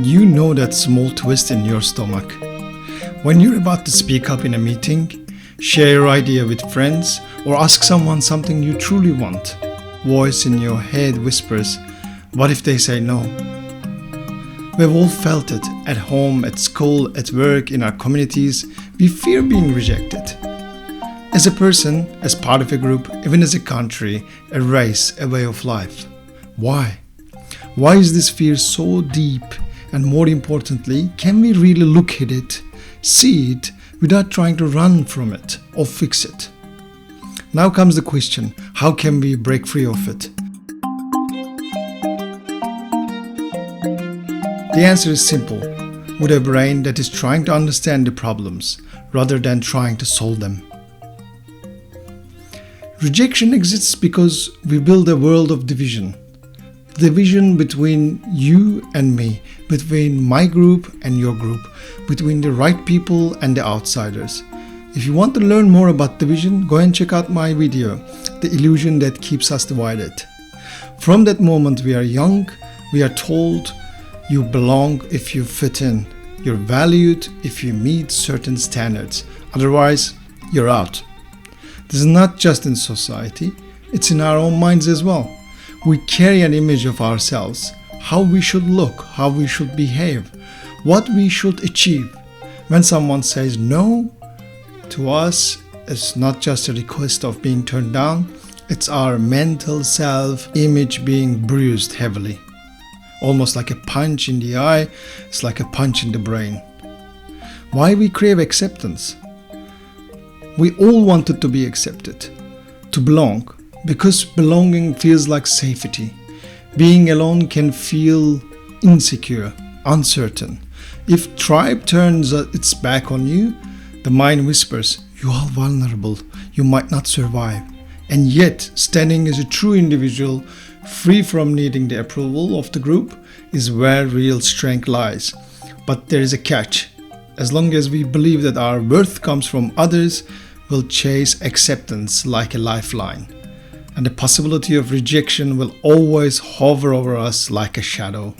You know that small twist in your stomach. When you're about to speak up in a meeting, share your idea with friends, or ask someone something you truly want, voice in your head whispers, "What if they say no?" We've all felt it at home, at school, at work, in our communities. We fear being rejected. As a person, as part of a group, even as a country, a race, a way of life. Why? Why is this fear so deep? And more importantly, can we really look at it, see it, without trying to run from it or fix it? Now comes the question, how can we break free of it? The answer is simple, with a brain that is trying to understand the problems rather than trying to solve them. Rejection exists because we build a world of division. Division between you and me, between my group and your group, between the right people and the outsiders. If you want to learn more about division, go and check out my video, The Illusion That Keeps Us Divided. From that moment we are young, we are told you belong if you fit in. You're valued if you meet certain standards. Otherwise, you're out. This is not just in society, it's in our own minds as well. We carry an image of ourselves, how we should look, how we should behave, what we should achieve. When someone says no to us, it's not just a request of being turned down, it's our mental self-image being bruised heavily. Almost like a punch in the eye, it's like a punch in the brain. Why we crave acceptance? We all wanted to be accepted, to belong. Because belonging feels like safety. Being alone can feel insecure, uncertain. If tribe turns its back on you, the mind whispers, "You are vulnerable, you might not survive." And yet, standing as a true individual, free from needing the approval of the group, is where real strength lies. But there is a catch. As long as we believe that our worth comes from others, we'll chase acceptance like a lifeline. And the possibility of rejection will always hover over us like a shadow.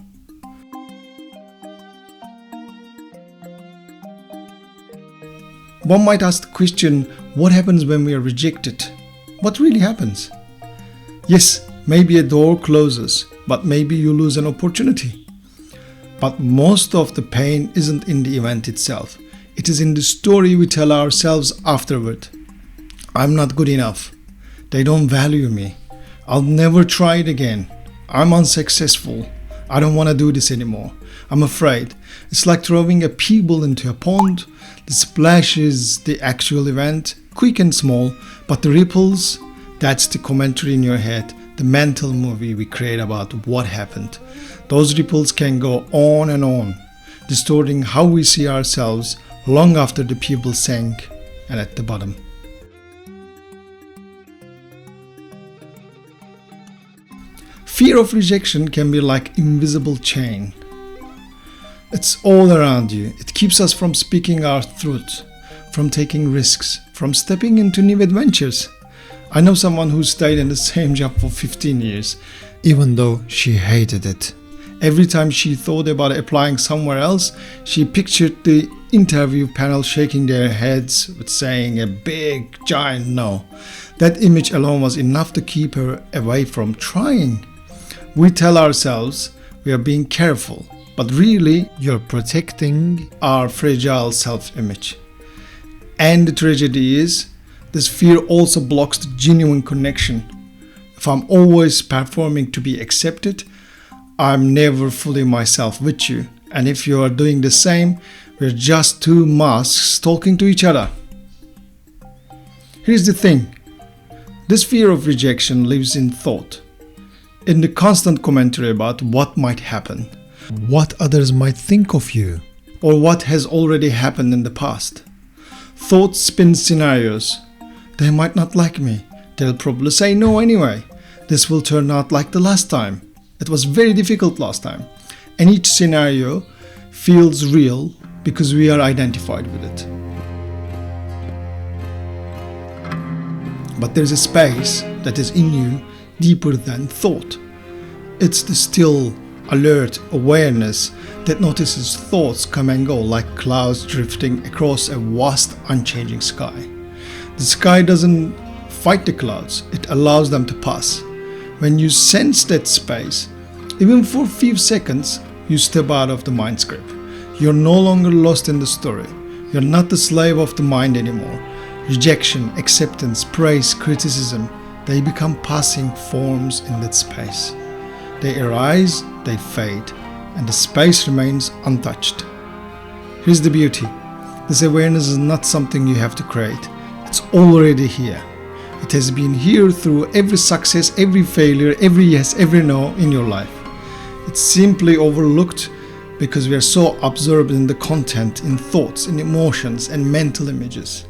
One might ask the question, what happens when we are rejected? What really happens? Yes, maybe a door closes, but maybe you lose an opportunity. But most of the pain isn't in the event itself. It is in the story we tell ourselves afterward. I'm not good enough. They don't value me. I'll never try it again. I'm unsuccessful. I don't want to do this anymore. I'm afraid. It's like throwing a pebble into a pond. The splash is the actual event, quick and small, but the ripples, that's the commentary in your head, the mental movie we create about what happened. Those ripples can go on and on, distorting how we see ourselves long after the pebble sank and at the bottom. Fear of rejection can be like invisible chain. It's all around you. It keeps us from speaking our truth, from taking risks, from stepping into new adventures. I know someone who stayed in the same job for 15 years, even though she hated it. Every time she thought about applying somewhere else, she pictured the interview panel shaking their heads with saying a big, giant no. That image alone was enough to keep her away from trying. We tell ourselves we are being careful, but really you're protecting our fragile self-image. And the tragedy is, this fear also blocks the genuine connection. If I'm always performing to be accepted, I'm never fully myself with you. And if you are doing the same, we're just two masks talking to each other. Here's the thing. This fear of rejection lives in thought. In the constant commentary about what might happen, what others might think of you, or what has already happened in the past. Thoughts spin scenarios. They might not like me. They'll probably say no anyway. This will turn out like the last time. It was very difficult last time. And each scenario feels real because we are identified with it. But there's a space that is in you deeper than thought. It's the still, alert awareness that notices thoughts come and go like clouds drifting across a vast, unchanging sky. The sky doesn't fight the clouds, it allows them to pass. When you sense that space, even for a few seconds, you step out of the mind's grip. You're no longer lost in the story. You're not the slave of the mind anymore. Rejection, acceptance, praise, criticism, they become passing forms in that space. They arise, they fade, and the space remains untouched. Here's the beauty. This awareness is not something you have to create. It's already here. It has been here through every success, every failure, every yes, every no in your life. It's simply overlooked because we are so absorbed in the content, in thoughts, in emotions, and mental images.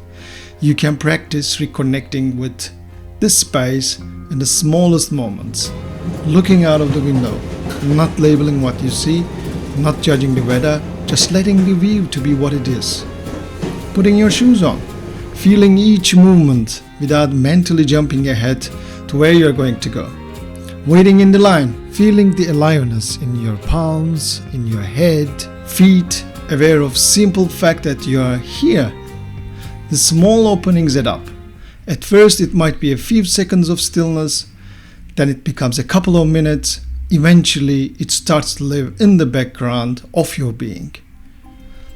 You can practice reconnecting with this space in the smallest moments. Looking out of the window, not labeling what you see, not judging the weather, just letting the view to be what it is. Putting your shoes on, feeling each movement without mentally jumping ahead to where you're going to go. Waiting in the line, feeling the aliveness in your palms, in your head, feet, aware of simple fact that you are here. The small openings add up. At first it might be a few seconds of stillness, then it becomes a couple of minutes, eventually it starts to live in the background of your being.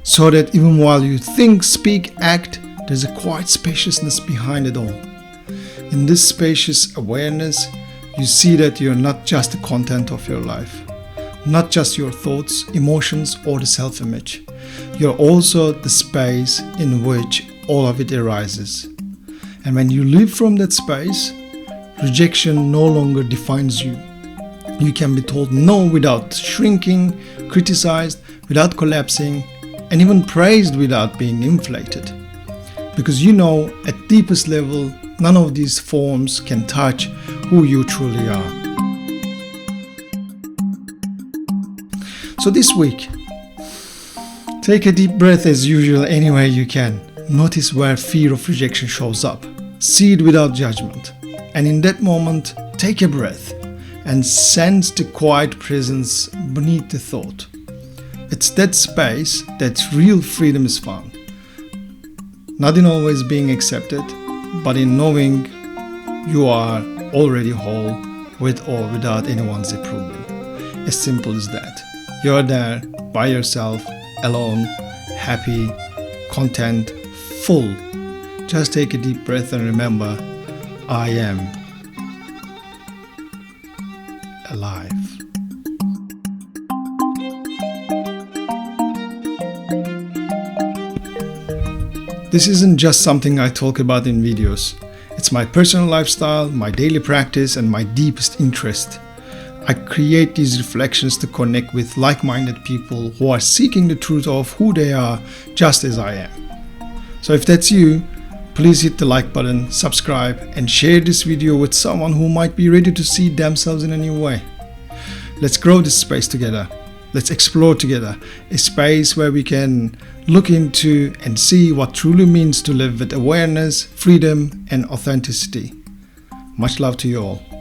So that even while you think, speak, act, there's a quiet spaciousness behind it all. In this spacious awareness, you see that you're not just the content of your life, not just your thoughts, emotions, or the self-image. You're also the space in which all of it arises. And when you live from that space, rejection no longer defines you. You can be told no without shrinking, criticized without collapsing, and even praised without being inflated. Because you know, at deepest level, none of these forms can touch who you truly are. So this week, take a deep breath as usual any way you can. Notice where fear of rejection shows up. See it without judgment. And in that moment, take a breath and sense the quiet presence beneath the thought. It's that space that real freedom is found. Not in always being accepted, but in knowing you are already whole with or without anyone's approval. As simple as that. You're there by yourself, alone, happy, content, full. Just take a deep breath and remember, I am alive. This isn't just something I talk about in videos. It's my personal lifestyle, my daily practice, and my deepest interest. I create these reflections to connect with like-minded people who are seeking the truth of who they are, just as I am. So if that's you, please hit the like button, subscribe, and share this video with someone who might be ready to see themselves in a new way. Let's grow this space together. Let's explore together a space where we can look into and see what truly means to live with awareness, freedom, and authenticity. Much love to you all.